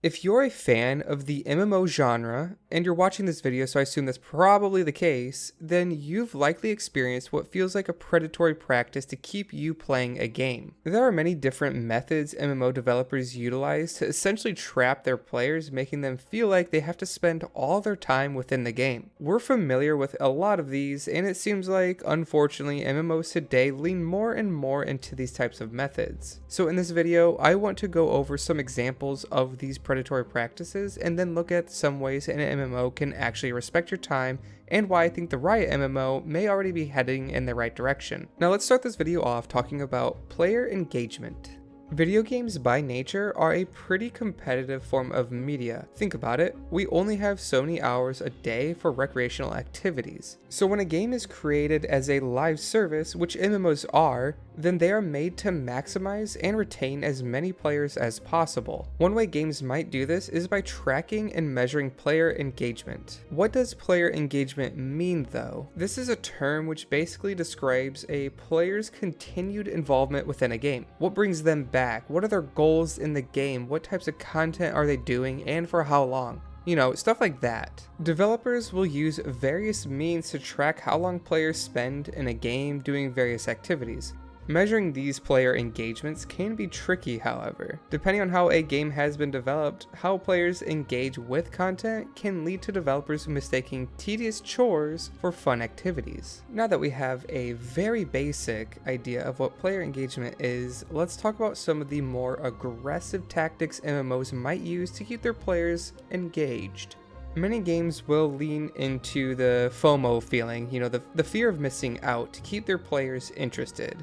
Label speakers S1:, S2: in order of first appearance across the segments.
S1: If you're a fan of the MMO genre, and you're watching this video, so I assume that's probably the case, then you've likely experienced what feels like a predatory practice to keep you playing a game. There are many different methods MMO developers utilize to essentially trap their players, making them feel like they have to spend all their time within the game. We're familiar with a lot of these, and it seems like, unfortunately, MMOs today lean more and more into these types of methods. So in this video, I want to go over some examples of these predatory practices and then look at some ways an MMO can actually respect your time and why I think the Riot MMO may already be heading in the right direction. Now let's start this video off talking about player engagement. Video games by nature are a pretty competitive form of media. Think about it, we only have so many hours a day for recreational activities. So when a game is created as a live service, which MMOs are, then they are made to maximize and retain as many players as possible. One way games might do this is by tracking and measuring player engagement. What does player engagement mean though? This is a term which basically describes a player's continued involvement within a game. What brings them back? What are their goals in the game? What types of content are they doing and for how long? You know, stuff like that. Developers will use various means to track how long players spend in a game doing various activities. Measuring these player engagements can be tricky, however. Depending on how a game has been developed, how players engage with content can lead to developers mistaking tedious chores for fun activities. Now that we have a very basic idea of what player engagement is, let's talk about some of the more aggressive tactics MMOs might use to keep their players engaged. Many games will lean into the FOMO feeling, the fear of missing out, to keep their players interested.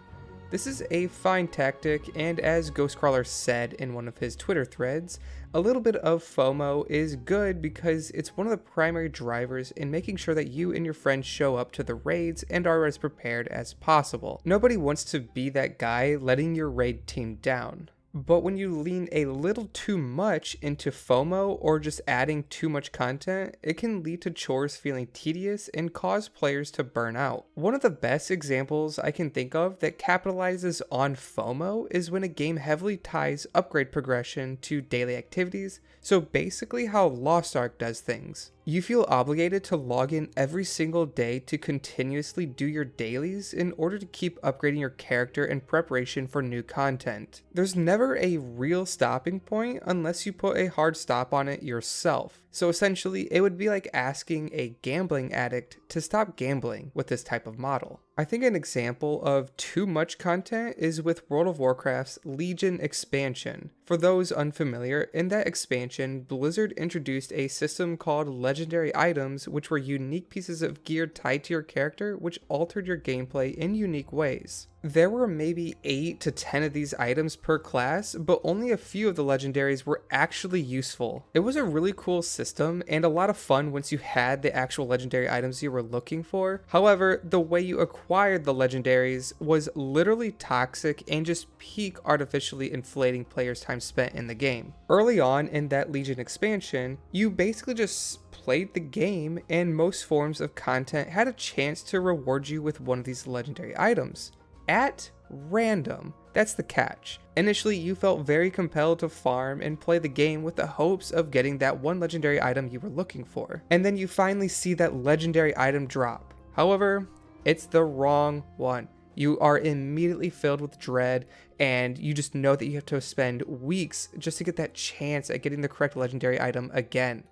S1: This is a fine tactic, and as Ghostcrawler said in one of his Twitter threads, a little bit of FOMO is good because it's one of the primary drivers in making sure that you and your friends show up to the raids and are as prepared as possible. Nobody wants to be that guy letting your raid team down. But when you lean a little too much into FOMO or just adding too much content, it can lead to chores feeling tedious and cause players to burn out. One of the best examples I can think of that capitalizes on FOMO is when a game heavily ties upgrade progression to daily activities, so basically how Lost Ark does things. You feel obligated to log in every single day to continuously do your dailies in order to keep upgrading your character in preparation for new content. There's never a real stopping point unless you put a hard stop on it yourself. So essentially, it would be like asking a gambling addict to stop gambling with this type of model. I think an example of too much content is with World of Warcraft's Legion expansion. For those unfamiliar, in that expansion, Blizzard introduced a system called legendary items, which were unique pieces of gear tied to your character, which altered your gameplay in unique ways. There were maybe 8 to 10 of these items per class, but only a few of the legendaries were actually useful. It was a really cool system and a lot of fun once you had the actual legendary items you were looking for. However, the way you acquired the legendaries was literally toxic and just peak artificially inflating players' time spent in the game. Early on in that Legion expansion, you basically just played the game and most forms of content had a chance to reward you with one of these legendary items. At random. That's the catch. Initially, you felt very compelled to farm and play the game with the hopes of getting that one legendary item you were looking for. And then you finally see that legendary item drop. However, it's the wrong one. You are immediately filled with dread, and you just know that you have to spend weeks just to get that chance at getting the correct legendary item again.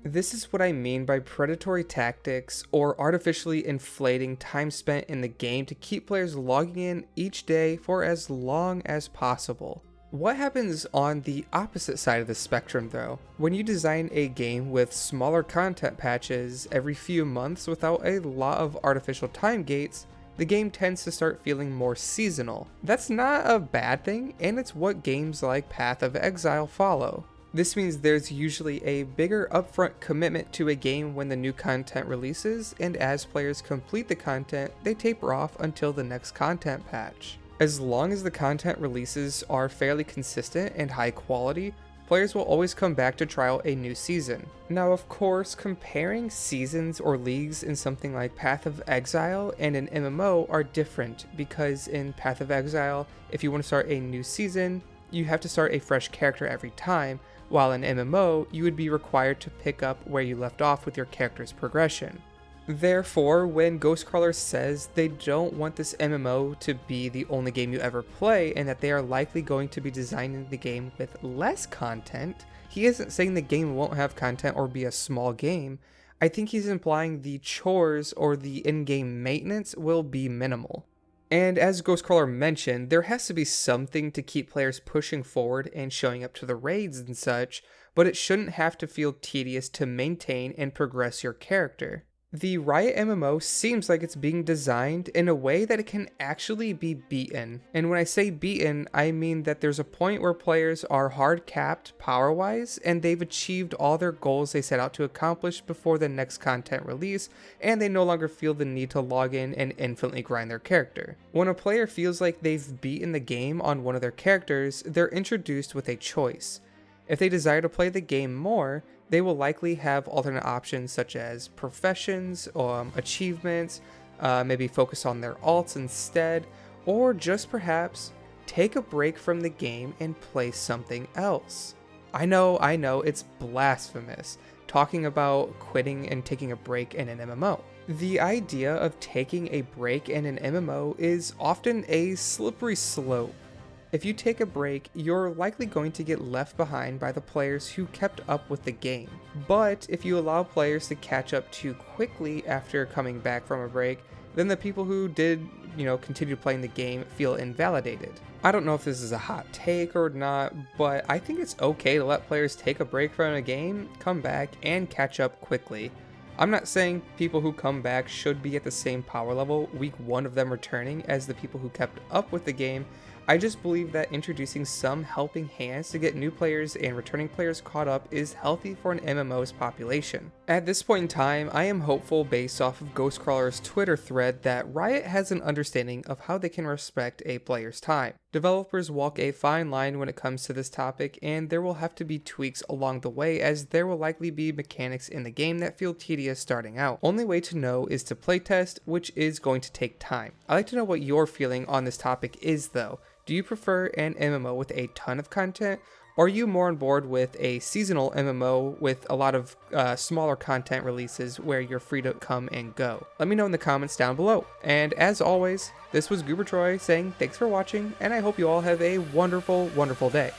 S1: This is what I mean by predatory tactics or artificially inflating time spent in the game to keep players logging in each day for as long as possible. What happens on the opposite side of the spectrum though? When you design a game with smaller content patches every few months without a lot of artificial time gates, the game tends to start feeling more seasonal. That's not a bad thing, and it's what games like Path of Exile follow. This means there's usually a bigger upfront commitment to a game when the new content releases, and as players complete the content, they taper off until the next content patch. As long as the content releases are fairly consistent and high quality, players will always come back to try out a new season. Now, of course, comparing seasons or leagues in something like Path of Exile and an MMO are different, because in Path of Exile, if you want to start a new season, you have to start a fresh character every time, while in MMO, you would be required to pick up where you left off with your character's progression. Therefore, when Ghostcrawler says they don't want this MMO to be the only game you ever play and that they are likely going to be designing the game with less content, he isn't saying the game won't have content or be a small game. I think he's implying the chores or the in-game maintenance will be minimal. And as Ghostcrawler mentioned, there has to be something to keep players pushing forward and showing up to the raids and such, but it shouldn't have to feel tedious to maintain and progress your character. The Riot MMO seems like it's being designed in a way that it can actually be beaten. And when I say beaten, I mean that there's a point where players are hard capped power-wise and they've achieved all their goals they set out to accomplish before the next content release, and they no longer feel the need to log in and infinitely grind their character. When a player feels like they've beaten the game on one of their characters, they're introduced with a choice. If they desire to play the game more, they will likely have alternate options such as professions, achievements, maybe focus on their alts instead, or just perhaps take a break from the game and play something else. I know, it's blasphemous talking about quitting and taking a break in an MMO. The idea of taking a break in an MMO is often a slippery slope. If you take a break, you're likely going to get left behind by the players who kept up with the game. But if you allow players to catch up too quickly after coming back from a break, then the people who did, continue playing the game feel invalidated. I don't know if this is a hot take or not, but I think it's okay to let players take a break from a game, come back, and catch up quickly. I'm not saying people who come back should be at the same power level week 1 of them returning as the people who kept up with the game. I just believe that introducing some helping hands to get new players and returning players caught up is healthy for an MMO's population. At this point in time, I am hopeful based off of Ghostcrawler's Twitter thread that Riot has an understanding of how they can respect a player's time. Developers walk a fine line when it comes to this topic, and there will have to be tweaks along the way as there will likely be mechanics in the game that feel tedious starting out. Only way to know is to playtest, which is going to take time. I'd like to know what your feeling on this topic is though. Do you prefer an MMO with a ton of content, or are you more on board with a seasonal MMO with a lot of smaller content releases where you're free to come and go? Let me know in the comments down below. And as always, this was Goober Troy saying thanks for watching, and I hope you all have a wonderful, wonderful day.